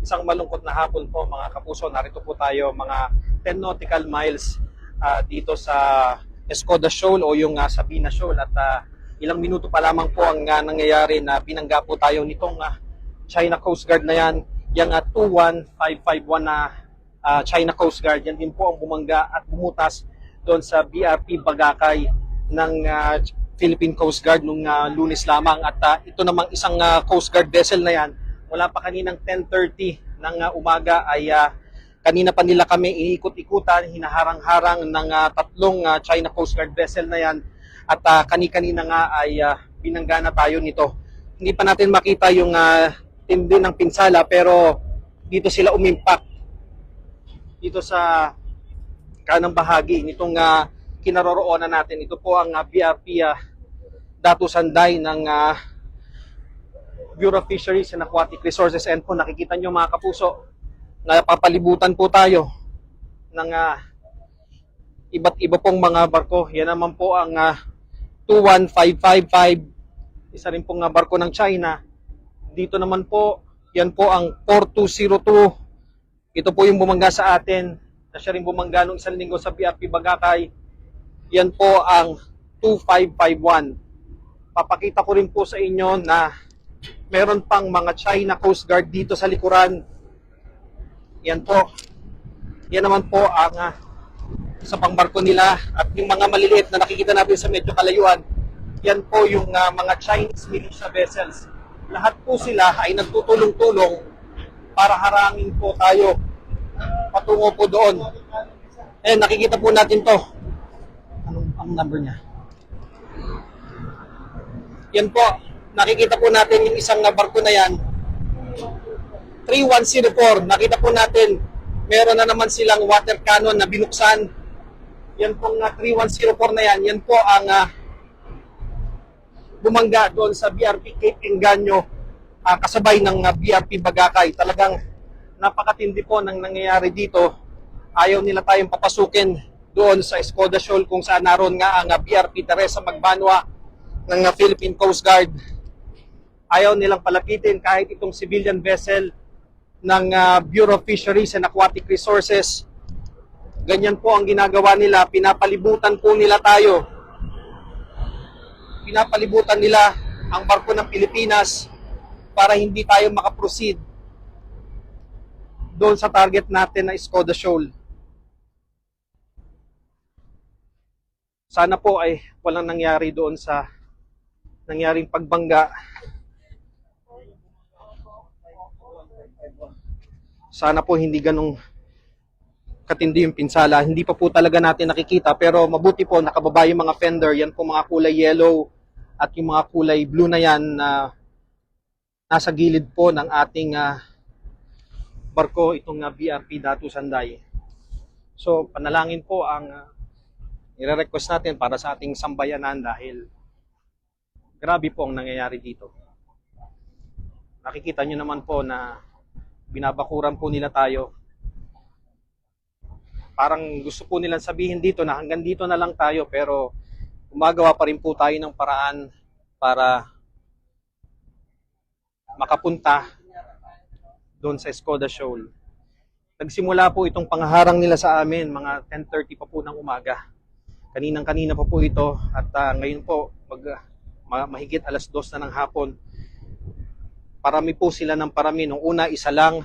Isang malungkot na hapon po mga kapuso. Narito po tayo mga 10 nautical miles dito sa Escoda Shoal o yung Sabina Shoal at ilang minuto pa lamang po ang nangyayari na binangga po tayo nitong China Coast Guard na yan. Yung 21551 na China Coast Guard, yan din po ang bumangga at bumutas doon sa BRP Bagakay ng Philippine Coast Guard nung Lunes lamang. At ito namang isang Coast Guard vessel na yan, mula pa kaninang 10:30 ng umaga ay kanina pa nila kami iikot-ikutan, hinaharang-harang ng tatlong China Coast Guard vessel na yan at kani-kanina nga ay binangga na tayo nito. Hindi pa natin makita yung tindi ng pinsala pero dito sila umimpak dito sa kanang bahagi nitong kinaroroonan natin. Ito po ang BRP Datu Sanday ng Bureau of Fisheries and Aquatic Resources. And po nakikita nyo mga kapuso, napapalibutan po tayo ng iba't iba pong mga barko. Yan naman po ang 21555, isa rin pong barko ng China. Dito naman po, yan po ang 4202. Ito po yung bumangga sa atin, na siya rin bumangga nung isang linggo sa BRP Bagakay. Yan po ang 2551. Papakita ko rin po sa inyo na meron pang mga China Coast Guard dito sa likuran. Yan po. Yan naman po ang sa pangbarko nila. At yung mga maliliit na nakikita natin sa medyo kalayuan, yan po yung mga Chinese militia vessels. Lahat po sila ay nagtutulong-tulong para harangin po tayo patungo po doon. Eh, nakikita po natin to. Anong number niya? Yan po. Nakikita po natin yung isang barko na yan. 3104. Nakita po natin, meron na naman silang water cannon na binuksan. Yan pong 3104 na yan. Yan po ang bumangga doon sa BRP Cape Engaño, kasabay ng BRP Bagakay. Talagang napakatindi po ng nangyayari dito. Ayaw nila tayong papasukin doon sa Escoda Shoal kung saan naroon nga ang BRP Teresa Magbanwa ng Philippine Coast Guard. Ayaw nilang palapitin kahit itong civilian vessel ng Bureau of Fisheries and Aquatic Resources. Ganyan po ang ginagawa nila. Pinapalibutan po nila tayo. Pinapalibutan nila ang barko ng Pilipinas para hindi tayo makaproceed doon sa target natin na Escoda Shoal. Sana po ay walang nangyari doon sa nangyaring pagbangga. Sana po hindi ganong katindi yung pinsala. Hindi pa po talaga natin nakikita pero mabuti po nakababa yung mga fender. Yan po mga kulay yellow at yung mga kulay blue na yan na nasa gilid po ng ating barko, itong BRP Datu Sanday. So panalangin po ang nire-request natin para sa ating sambayanan dahil grabe po ang nangyayari dito. Nakikita nyo naman po na binabakuran po nila tayo. Parang gusto po nilang sabihin dito na hanggang dito na lang tayo pero gumagawa pa rin po tayo ng paraan para makapunta doon sa Escoda Shoal. Nagsimula po itong pangharang nila sa amin mga 10:30 pa po ng umaga. Kaninang-kanina pa po ito at ngayon po mahigit 2:00 na ng hapon. Parami po sila ng parami. Nung una, isa lang.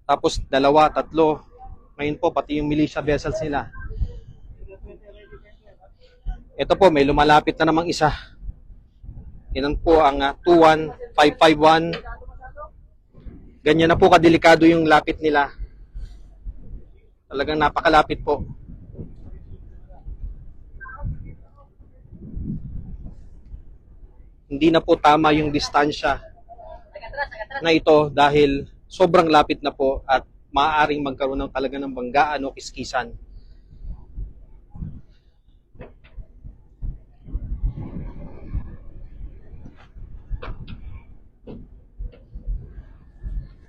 Tapos 2, 3. Ngayon po, pati yung militia vessels nila. Ito po, may lumalapit na namang isa. Yan po ang 21551. Ganyan na po kadelikado yung lapit nila. Talagang napakalapit po. Hindi na po tama yung distansya na ito dahil sobrang lapit na po at maaaring magkaroon ng talaga ng banggaan o kiskisan.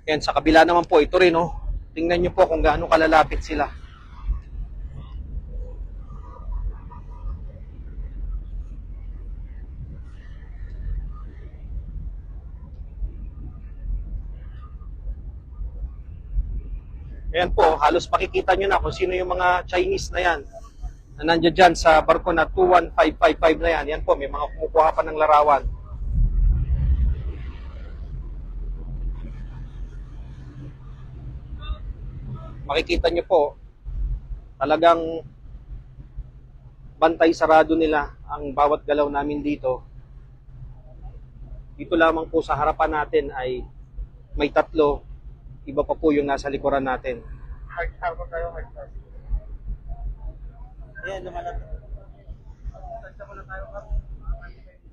Yan, sa kabila naman po, ito rin, oh. Tingnan nyo po kung gaano kalalapit sila. Ayan po, halos makikita nyo na kung sino yung mga Chinese na yan na nandiyan dyan sa barko na 21555 na yan. Yan po, may mga kumukuha pa ng larawan. Makikita nyo po, talagang bantay sarado nila ang bawat galaw namin dito. Dito lamang po sa harapan natin ay may 3, iba pa po yung nasa likuran natin.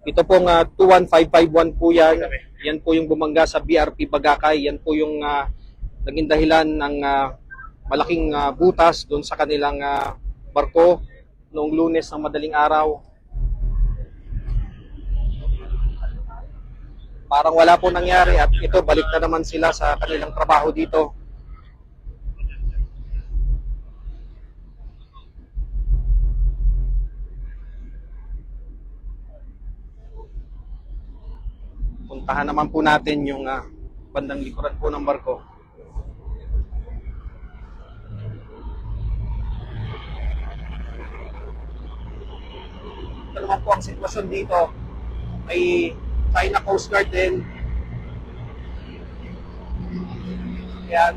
Ito pong 21551 po yan. Yan po yung bumangga sa BRP Bagakay. Yan po yung naging dahilan ng malaking butas doon sa kanilang barko noong Lunes ng madaling araw. Parang wala po nangyari at ito, balik na naman sila sa kanilang trabaho dito. Puntahan naman po natin yung bandang likuran po ng barko. Ito naman po ang sitwasyon dito. May China Coast Guard din. Yan.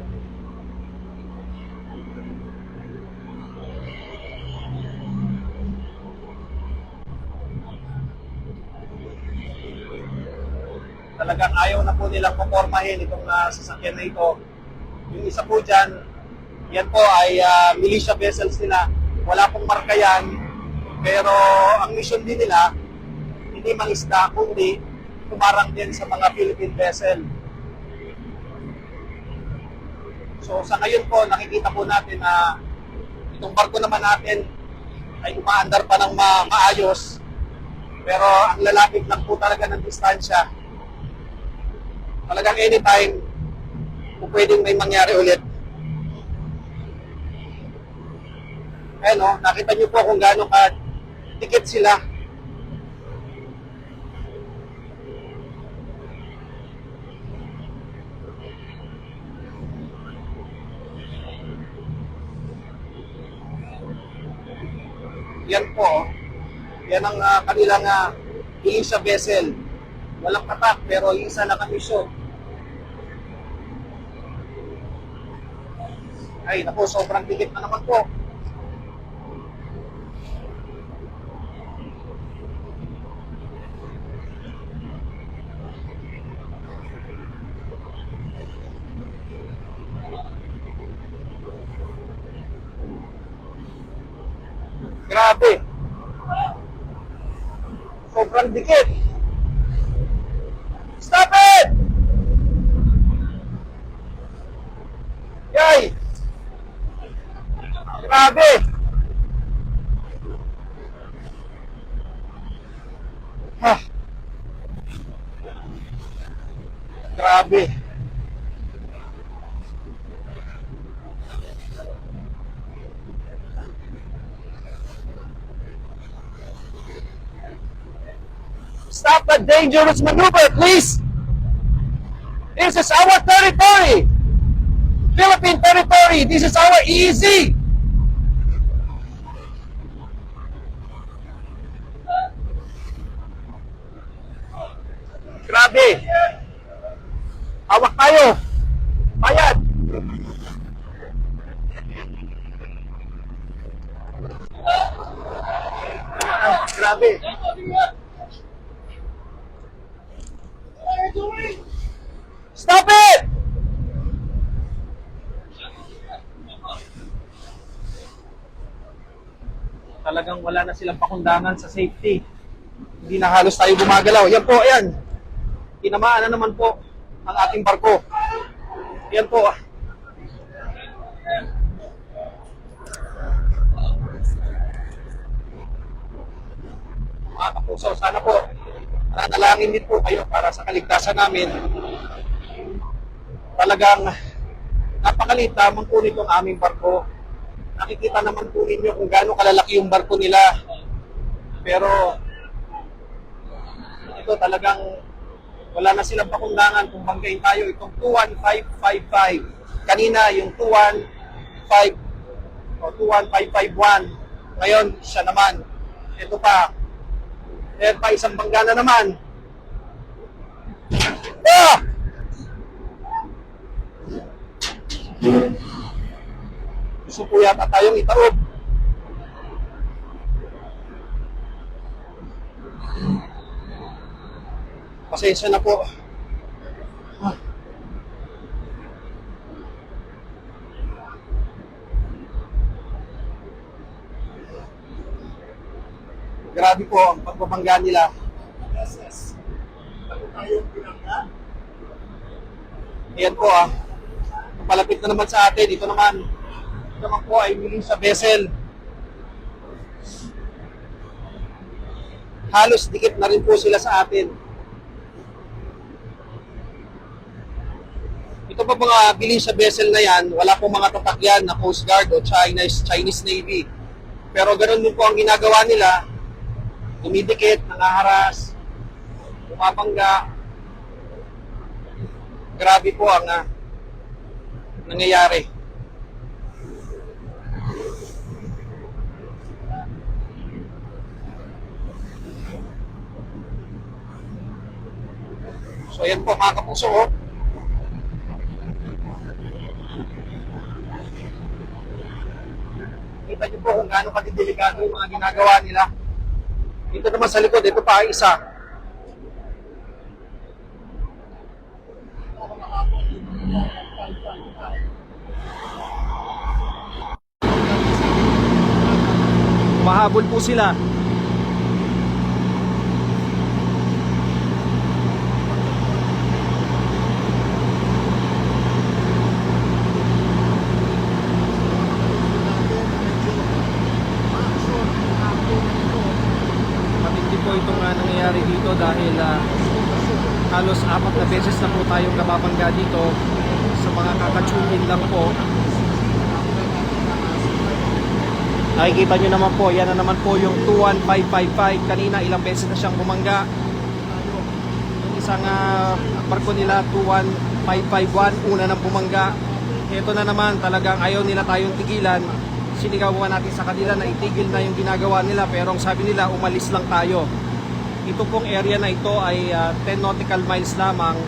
Talagang ayaw na po nilang pupormahin itong sasakyan na ito. Yung isa po dyan, yan po ay militia vessels nila. Wala pong marka yan. Pero ang mission din nila, hindi mangisda, kundi tumarang din sa mga Philippine vessel. So sa ngayon po, nakikita po natin na itong barko naman natin ay umaandar pa ng maayos. Pero ang lalapit lang po talaga ng distansya. Talagang anytime, kung pwedeng may mangyari ulit. Ayan o, nakita niyo po kung gaano ka-tikit sila. Yan po, yan ang kanilang militia vessel. Walang katak, pero isa na kamisyon. Ay, naku, sobrang dikit na naman po. Grabe. Sobrang dikit. Stop it! Yay! Grabe! Ha! Grabe! Stop that dangerous maneuver, please! This is our territory! Philippine territory! This is our EEZ! Grabe! Hawak tayo! Bayad! Grabe! Stop it! Talagang wala na silang pakundangan sa safety. Hindi na halos tayo gumagalaw. Yan po, ayan. Tinamaan na naman po ang ating barko. Yan po. Mga kapuso, sana po nanalangin din po kayo para sa kaligtasan namin. Talagang napakaliit lamang po nitong aming barko. Nakikita naman po ninyo kung gaano kalalaki yung barko nila. Pero ito talagang wala na silang pakundangan kung banggain tayo. Itong 21555. Kanina yung 21 o 21551. Ngayon, siya naman. Ito pa. Meron pa isang bangga na naman. Ah! Gusto po yata tayong itaob. Pasensya na po. Grabe po ang pagbabangga nila. Yes. Ano tayong pinangga? Ayan po palapit na naman sa atin. Ito naman po ay miling sa vessel. Halos dikit na rin po sila sa atin. Ito pa mga biling sa vessel na yan, wala pong mga tatakyan na Coast Guard o Chinese Navy. Pero ganoon din po ang ginagawa nila. Dumidikit, nangaharas, pumapangga. Grabe po ang nangyayari. So yan po mga kapuso. Kita niyo po kung gaano katidelikado yung mga ginagawa nila. Dito naman sa likod, ito pa ay isa. Mahabol po sila. Matindi po itong nangyayari dito dahil halos 4 na beses na po tayong napapangga dito sa mga kakatsunin lang po. Nakikita nyo naman po, yan na naman po yung 21555. Kanina ilang beses na siyang bumangga. Yung isang barko nila 21551, una nang bumangga. Ito na naman, talagang ayaw nila tayong tigilan. Sinigawan natin sa kanila na itigil na yung ginagawa nila, pero ang sabi nila umalis lang tayo. Ito pong area na ito ay 10 nautical miles lamang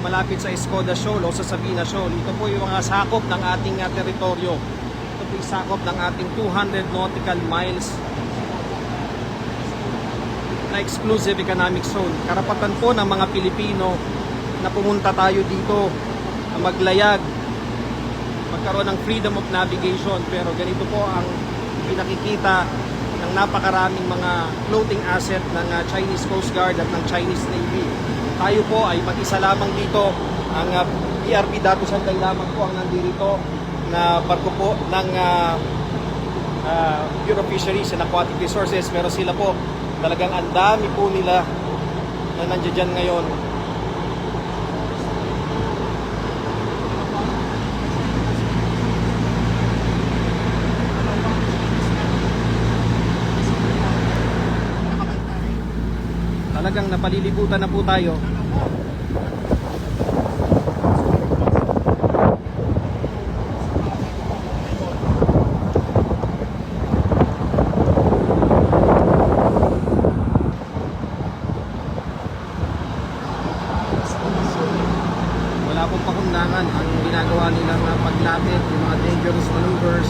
malapit sa Escoda Shoal o sa Sabina Shoal. Ito po yung mga sakop ng ating teritoryo. Ito po yung sakop ng ating 200 nautical miles na exclusive economic zone. Karapatan po ng mga Pilipino na pumunta tayo dito, na maglayag, magkaroon ng freedom of navigation. Pero ganito po ang pinakikita ng napakaraming mga floating asset ng Chinese Coast Guard at ng Chinese Navy. Tayo po ay mag-isa lamang dito. Ang BRP Datu Sanday lamang po ang nandito na barko po ng Bureau of Fisheries and Aquatic Resources. Pero sila po, talagang ang dami po nila na nandiyan dyan ngayon. Talagang napalilibutan na po tayo. Wala pong pakundangan ang ginagawa nilang paglapit, yung mga dangerous maneuvers.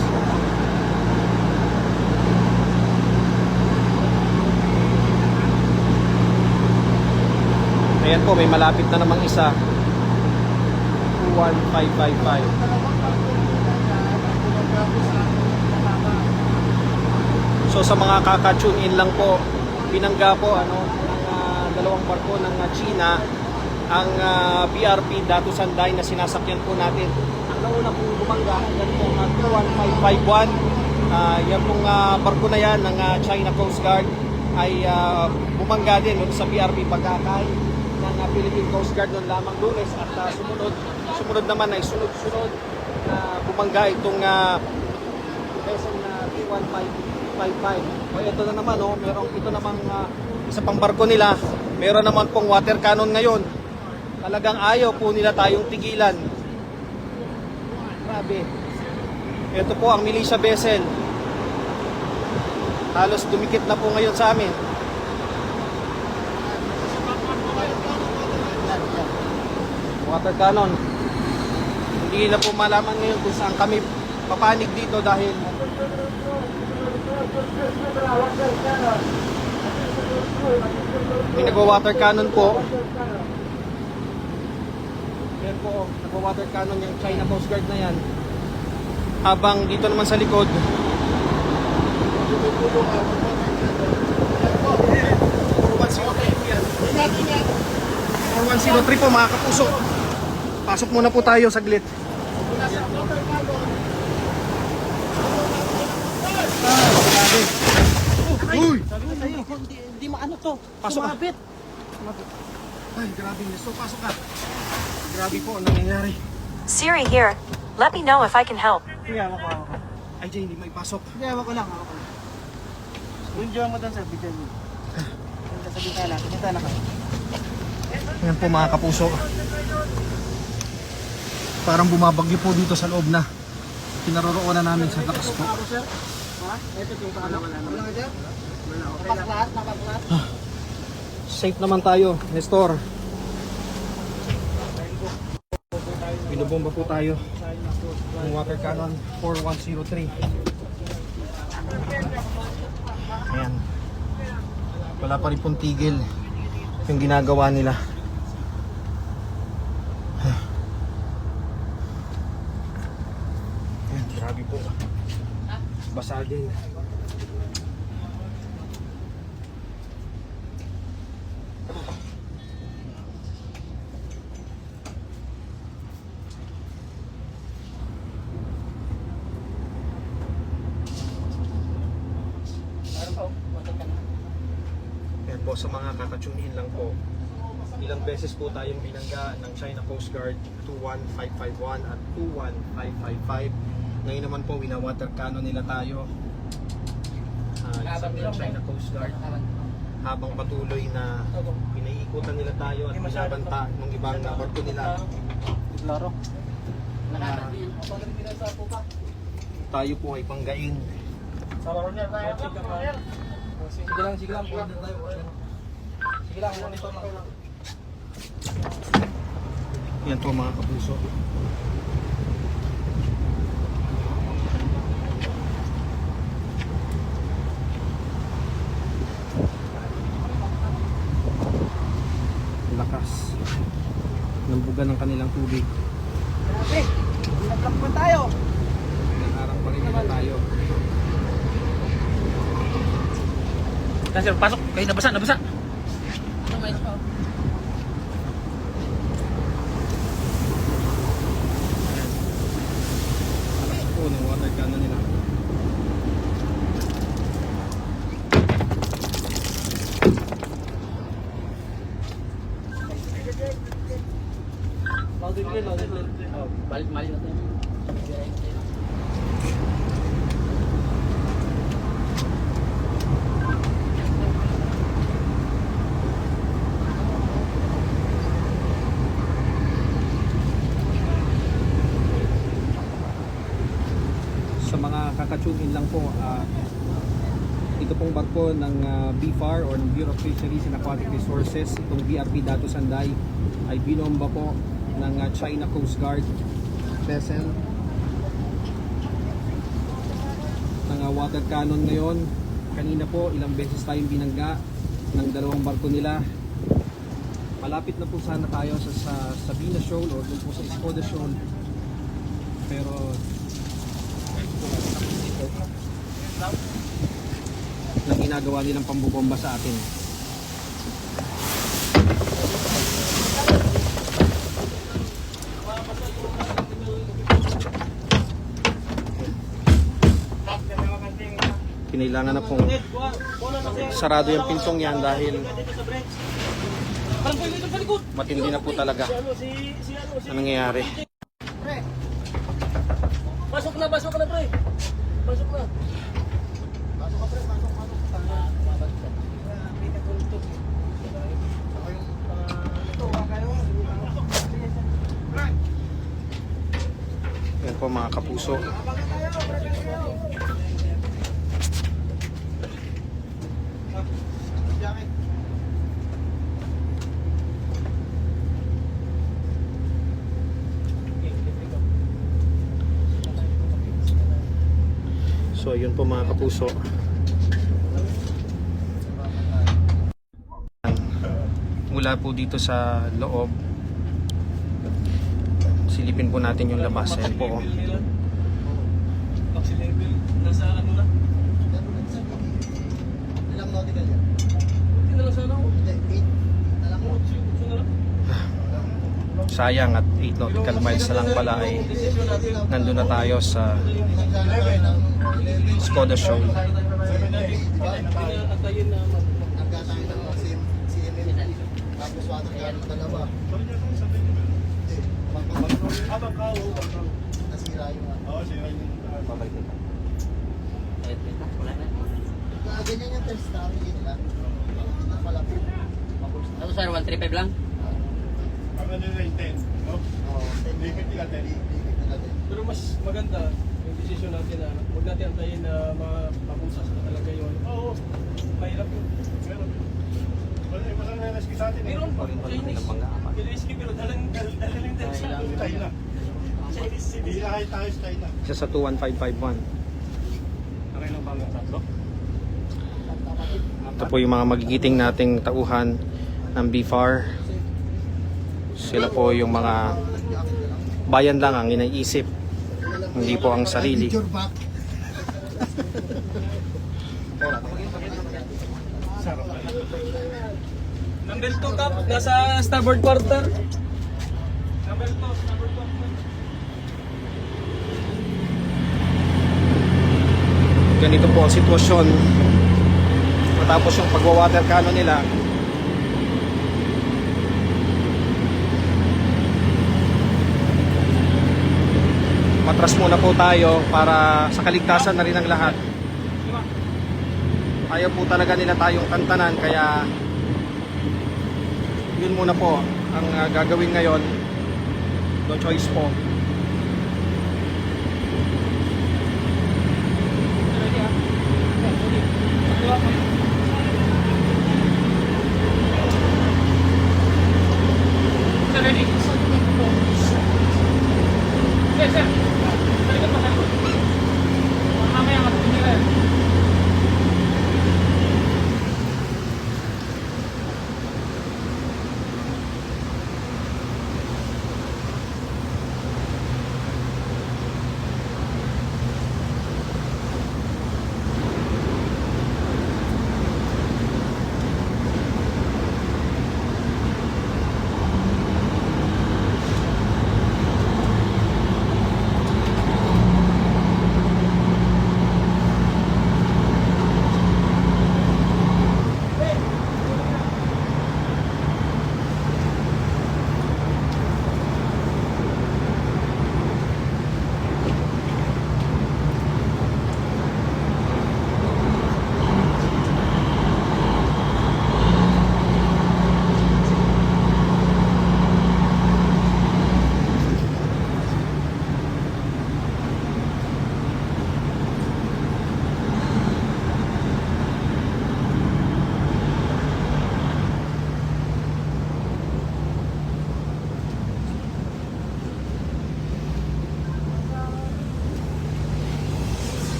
Ayan po, may malapit na namang isa. 21555. So sa mga kaka-tune in lang po, binangga po ng dalawang barko ng China ang BRP Datu Sanday na sinasakyan po natin. Ang nauna pong bumangga, yan pong 21551. Yan pong barko na yan ng China Coast Guard ay bumangga din sa BRP Pagkakay ng Philippine Coast Guard noon lamang Lunes at sumunod naman ay sunod-sunod na bumangga itong vessel na 21555. O ito na naman, ito namang isa pang barko nila, meron naman pong water cannon ngayon. Talagang ayaw po nila tayong tigilan. Grabe. Ito po ang militia vessel. Halos dumikit na po ngayon sa amin. Water cannon. Hindi na po malaman ngayon kung saan kami papanig dito dahil may nagwa-water cannon po. Yan po, nagwa-water cannon yung China Coast Guard na yan. Habang dito naman sa likod, 4103 po mga kapuso. Pasok muna po tayo saglit. Uy! Hindi maano to. Pasok ka. Sumabit. Ay, grabe. So, pasok ka. Grabe po ang nangyayari. Siri here. Let me know if I can help. Sige, hawak ko. Ay, Jay, hindi maipasok. Sige, hawak ko lang. Video mo doon sa video mo. Doon sa bintana. Bintana ka. Yan po mga kapuso. Parang bumabagyo po dito sa loob na kinaroroonan namin sa lakas po. Ha? Ito yung paano. Wala ka dyan? Wala. Nakapaklat? Nakapaklat? Safe naman tayo, Nestor. Binubomba po tayo ng water cannon 4103. Ayan. Wala pa rin pong tigil yung ginagawa nila. Ayan, grabe po. Basa din. Yan po, sa mga kakatune-in lang po, ilang beses po tayong binangga ng China Coast Guard 21551 at 21555. Ngayon naman po, wina-water cannon nila tayo. Isa ng China Coast Guard. Habang patuloy na pinaiikutan nila tayo at binabanta ng ibang barko nila. Klaro. Tayo po ay panggain. Sige lang, sige lang. Sige lang, monitor lang. Yan po mga kapuso. Lakas ng buga ng kanilang tubig. Grabe. Nag-block pa tayo. Nangarang pa rin nila tayo. Kasi pasok. Kayo nabasa, nabasa. Lakas po ng water cannon nila. Balik mali natin. Sa mga kakatune-in lang po, ito pong barko ng BFAR or ng Bureau of Fisheries and Aquatic Resources, itong BRP Dato Sanday, ay binomba po ng China Coast Guard vessel ng water cannon ngayon. Kanina po, ilang beses tayong binangga ng dalawang barko nila. Malapit na po sana tayo sa Sabina Shoal o dun po sa Escoda Shoal. Pero na ginagawa nilang pambubomba sa atin. Kinailangan na pong sarado yung pintong yan dahil matindi na po talaga ang nangyayari. Pasok na, pre. Pasok na. Yan po mga kapuso. So yun po mga kapuso. Mula po dito sa loob, silipin po natin yung labas. Ayan po. Taxi level. Nasa ano na? Ilang nautical yan? Hindi na lang sana ako. Hindi, 8 na lang mo. Gusto na lang. Sayang at 8 nautical miles na lang pala ay nandun na tayo sa Nagsana tayo ng 11. Skoda Show. Pinatayin na Nagka tayo ng CMM. Tapos water cannon dalawa. Hindi, habang kawo. nasira yung ano. Ganyan yung test namin nila. Hindi na malapit. Ano sir, 135 lang? Oo, 10. Limit nila 10. Pero mas maganda yung desisyon natin na huwag natin antayin na mapapusas na talaga yun. Oo, mahirap yun. Meron pa, Chinese. Chinese pero dalang sa Chinese. Isa sa 21551. Okay lang ba ang tatlo? Ito po yung mga magigiting nating tauhan ng BFAR. Sila po yung mga bayan lang ang iniisip, hindi po ang sarili. Picture back. Number 2 cap, nasa starboard quarter. Number 2, starboard quarter. Ganito po ang sitwasyon matapos yung pagwa-water cannon nila. Matras muna po tayo para sa kaligtasan na rin ng lahat. Ayaw po talaga nila tayong tantanan, kaya yun muna po ang gagawin ngayon. No choice po.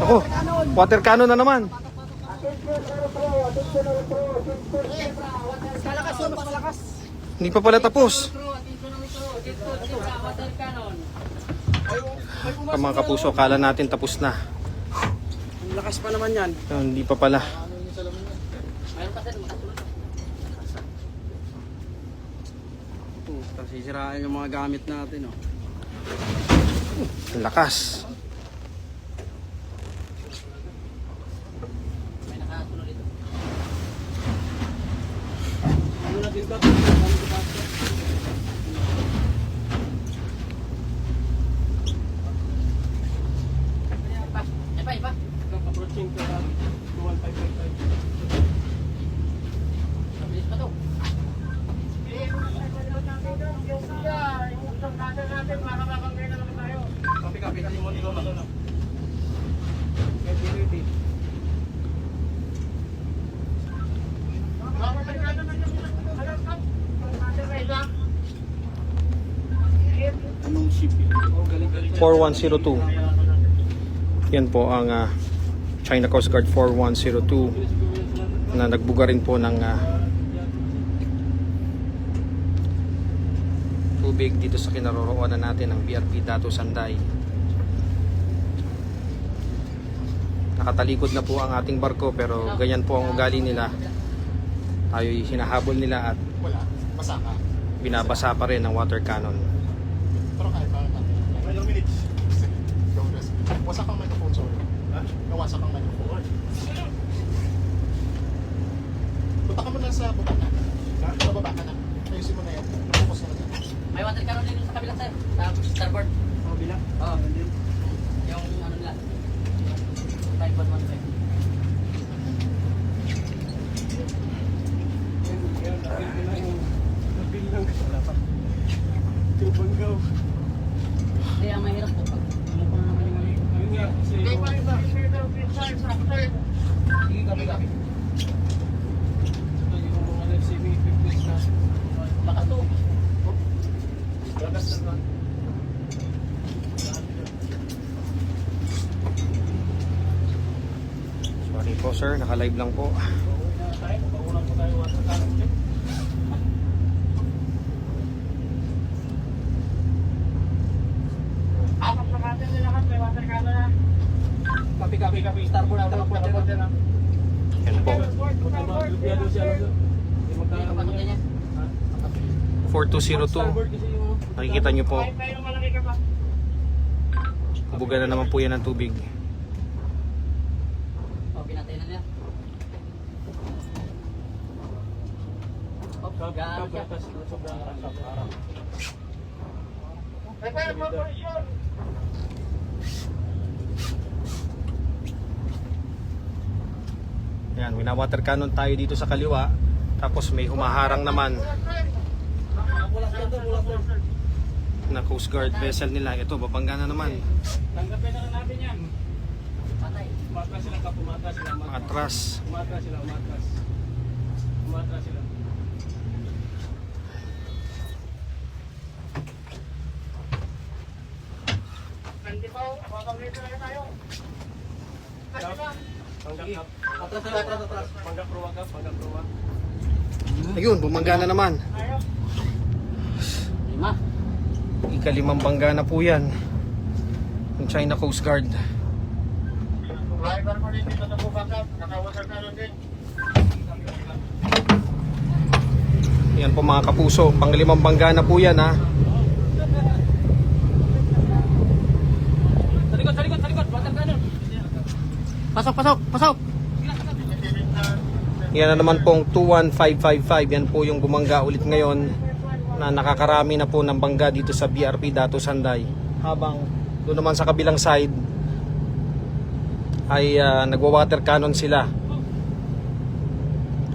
Ako, water cannon na naman. Hindi pa pala tapos. Ang mga kapuso, kala natin tapos na. Ang lakas pa naman yan. Hindi pa pala. Sisirain yung mga gamit natin. Ang lakas. Ano na din ba? Approaching to 1555. 4102. Yan po ang China Coast Guard 4102 na nagbuga rin po ng tubig dito sa kinaroroonan natin ng BRP Datu Sanday. Nakatalikod na po ang ating barko pero ganyan po ang ugali nila. Tayo'y hinahabol nila at Wala. Basa ka. binabasa pa rin ng water cannon. Pero kaya pa natin. Ilang minutes? Don't rest. Wasak ang microphone, sorry. Ha? Nawasak ang microphone. Punta ka muna sa baba na. Ha? Sa baba ka na. Ayusin mo na yan. Focus ka na dyan. May water cannon din sa kabila sir. Sa starboard. Sa kabila? Oo. Yung ano nila. 5.15. Nabilang. Wala pa. Yung banggaw. Hindi, ang mahirap po. Pag mukha naman yung ano. Ayun nga, kasi Sige, gabi. yung mga life-saving equipment na Baka to. lagas na ba? Sorry po sir, naka-live lang po. Paulang po tayo water cannon check. Copy. Starboard na tapos na. Yan po, Magkano siya ano? Hindi ka patunggan niya. 4202. Starboard kasi yung Nakikita nyo po, buga na naman po yan ng tubig. O, pinatay na niya. O, gaano siya. sobrang araw. Yan, wina-water cannon tayo dito sa kaliwa. Tapos may humaharang naman na Coast Guard vessel nila. Ito, babangga na naman. Tanggapin na natin yan. Patay. Umatras sila ka, pumatras sila. Atras. Umatras sila. Umatras sila. Atras. Panggap ruwa ka. Ayun, bumangga na naman. 5. Ika-5 bangga na po yan ng China Coast Guard. Yan po mga kapuso, pang-5 bangga na po yan ha. Sa likod. Water cannon. Pasok. Yan na naman pong 21555. Yan po yung bumangga ulit ngayon na nakakarami na po ng bangga dito sa BRP Datu Sanday. Habang doon naman sa kabilang side ay nagwa-water cannon sila.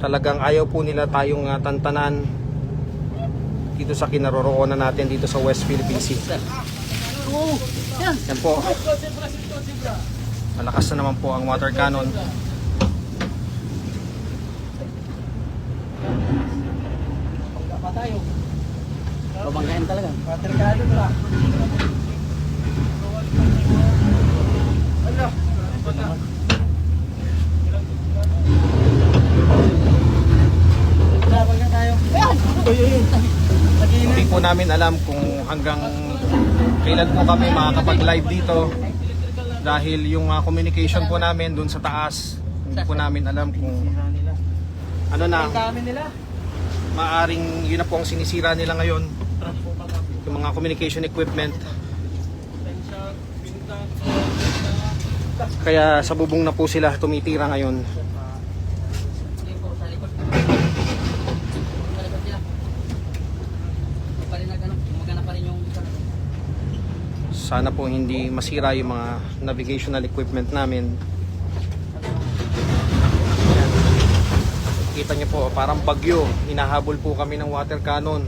Talagang ayaw po nila tayong tantanan dito sa kinaroroonan natin dito sa West Philippine Sea. Yan po. Malakas na naman po ang water cannon. Pa tayo. Babanggain talaga. Water cannon ba? Hindi po namin alam kung hanggang kailan po kami makakapag-live dito dahil yung communication po namin dun sa taas, hindi po namin alam kung ano na, maaring yun na po ang sinisira nila ngayon, yung mga communication equipment. Kaya sa bubong na po sila tumitira ngayon. Sige po, sa likod. Sa likod sila. Hindi pa rin gumagana pa rin yung isa. Sana po hindi masira yung mga navigational equipment namin. Ayan. Kita niyo po, parang bagyo. Hinahabol po kami ng water cannon.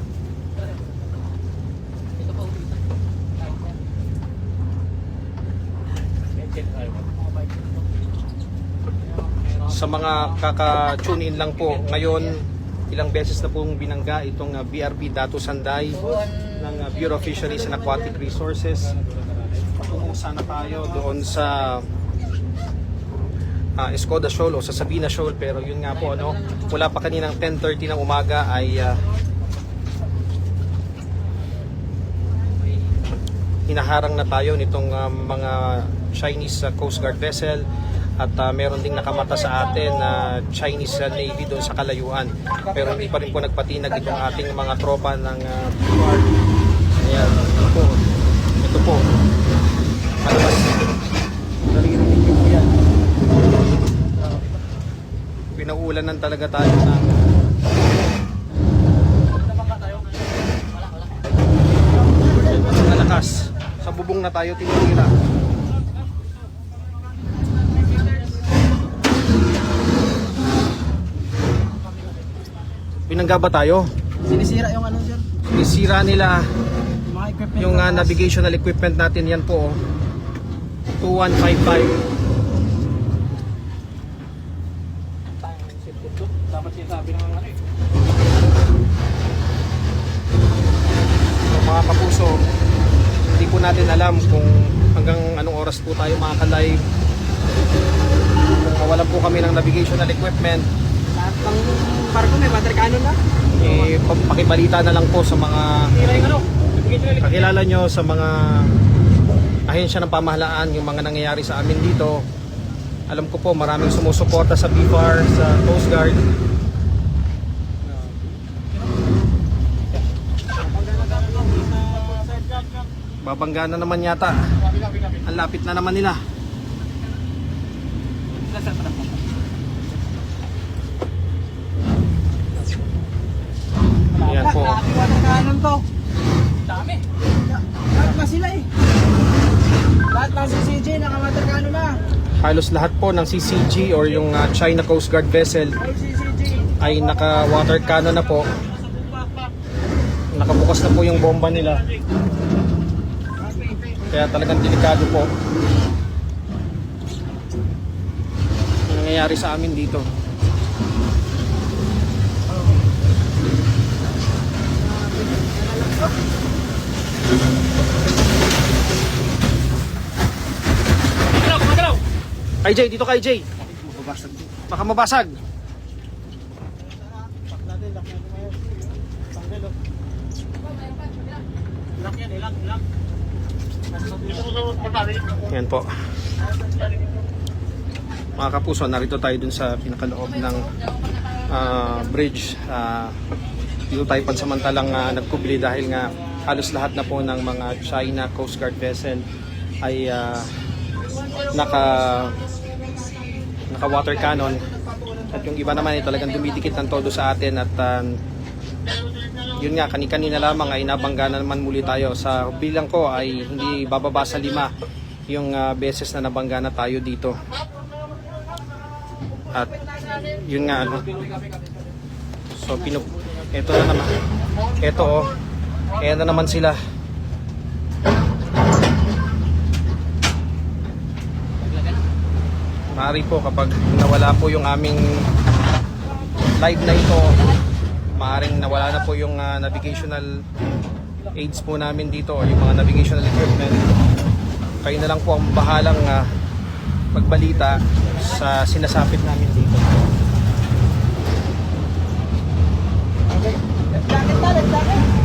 Ito po. Sa mga kaka-tune in lang po, ngayon ilang beses na pong binangga itong BRP Datu Sanday ng Bureau of Fisheries and Aquatic Resources. sana tayo doon sa Escoda Shoal o sa Sabina Shoal, pero yun nga po, ano, mula pa kaninang 10:30 ng umaga ay hinaharang na tayo nitong mga Chinese Coast Guard vessel at meron ding nakamata sa atin na Chinese Navy doon sa kalayuan, pero hindi pa rin po nagpatinag itong ating mga tropa ng BFAR. Ayan, ito po palabas, naririnig nyo po yan. Pinauulanan talaga tayo ng malakas. Sa bubong na tayo tinitira. Binangga ba tayo? Sinisira yung ano, sir? Sinisira nila Mga equipment. yung navigational equipment natin. Yan po, 2155. Dapat sinasabi ng ano eh. So, mga kapuso, hindi po natin alam kung hanggang anong oras po tayo makaka-live. Kung mawalan po kami ng navigational equipment, Lahat ng barko may water cannon na. pakibalita na lang po sa mga Tira yung ano. kakilala nyo, sa mga ahensya ng pamahalaan, yung mga nangyayari sa amin dito. Alam ko po maraming sumusuporta sa BFAR, sa Coast Guard. Babangga na naman yata. Ang lapit na naman nila. Ayan po. Water cannon to. Dami. Lahat na sila eh. Lahat ng CCG naka-water cannon na. Halos lahat po ng CCG or yung China Coast Guard vessel Ay, CCG. ay naka-water cannon na po. Nakabukas na po yung bomba nila. Kaya talagang delikado po yung nangyayari sa amin dito. Kay Jay, dito kay Jay. Baka mabasag. Yan po. Mga kapuso, narito tayo dun sa pinakaloob ng bridge. Dito tayo pansamantalang nagkubli dahil nga halos lahat na po ng mga China Coast Guard vessel ay naka water cannon, at yung iba naman ay talagang dumidikit ng todo sa atin, at yun nga, kani-kanina lamang ay nabangga na naman muli tayo. Sa bilang ko ay hindi bababa sa 5 yung beses na nabangga na tayo dito. At yun nga, ano, so eto na naman, eto oh, ayan na naman sila. Maaari po kapag nawala po yung aming live na ito, maaaring nawala na po yung navigational aids po namin dito o yung mga navigational equipment. Kayo na lang po ang bahalang magbalita sa sinasapit namin dito. Jacket.